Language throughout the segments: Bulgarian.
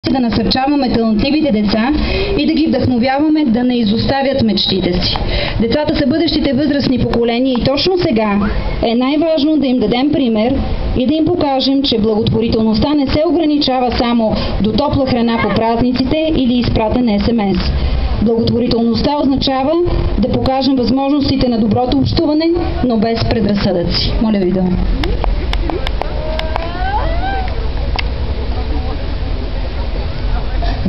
да насърчаваме талантливите деца и да ги вдъхновяваме да не изоставят мечтите си. Децата са бъдещите възрастни поколения и точно сега е най-важно да им дадем пример и да им покажем, че благотворителността не се ограничава само до топла храна по празниците или изпратен СМС. Благотворителността означава да покажем възможностите на доброто общуване, но без предразсъдъци. Моля ви да...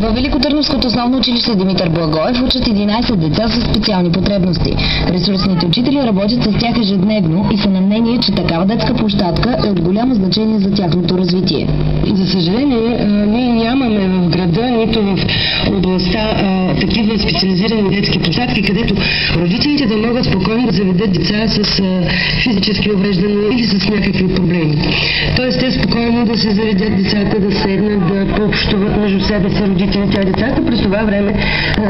Във Великотърновското основно училище Димитър Благоев учат 11 деца с специални потребности. Ресурсните учители работят с тях ежедневно и са на мнение, че такава детска площадка е от голямо значение за тяхното развитие. За съжаление, ние нямаме в града, нито в областта такива специализирани детски площадки, където родителите да могат спокойно да заведат деца с физически увреждания или с някакви проблеми. Тоест те спокойно да се заведат децата, да седнат, да пообщуват между себе си родителите, а децата през това време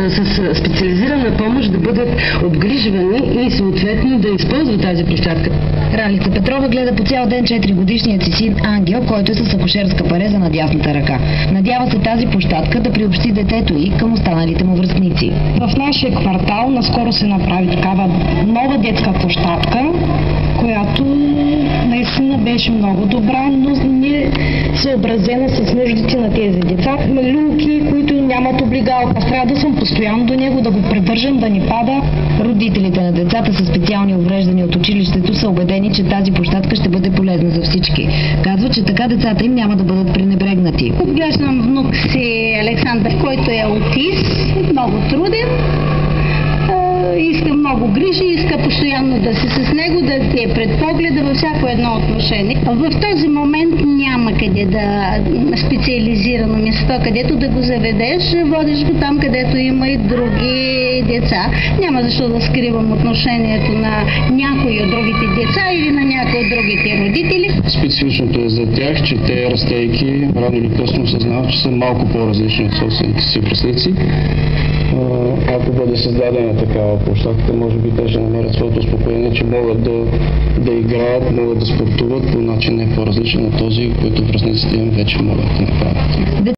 с специализирана помощ да бъдат обгрижвани и съответно да използват тази площадка. Ралица Петрова гледа по цял ден 4-годишният си син Ангел, който е с акушерска пареза на дясната ръка. Надява се тази площадка да приобщи детето и към останалите му връстници. В нашия квартал наскоро се направи такава нова детска площадка, която наистина беше много добра, но не съобразена с нуждите на тези деца. Люлки, които нямат облигалка. Аз трябва да съм постоянно до него, да го придържам, да ни пада. Родителите на децата с специални увреждания от училището са убедени, че тази площадка ще бъде полезна за всички. Казва, че така децата им няма да бъдат пренебрегнати. Отглеждам внук си Александър, който е аутист, много труден. Иска много грижи, иска постоянно да си с него, да ти е пред погледа във всяко едно отношение. В този момент няма къде да специализирано място, където да го заведеш, водиш го там, където има и други деца. Няма защо да скривам отношението на някои от другите деца или на някои от другите родители. Специфичното е за тях, че те, растейки, рано или късно осъзнават, че са малко по-различни от собствените си връстници. Ако бъде създадена такава площадка, може би те ще намерят своето успокоение, че могат да играят, могат да спортуват по начин не по-различен от този, който връстниците им вече могат да направят.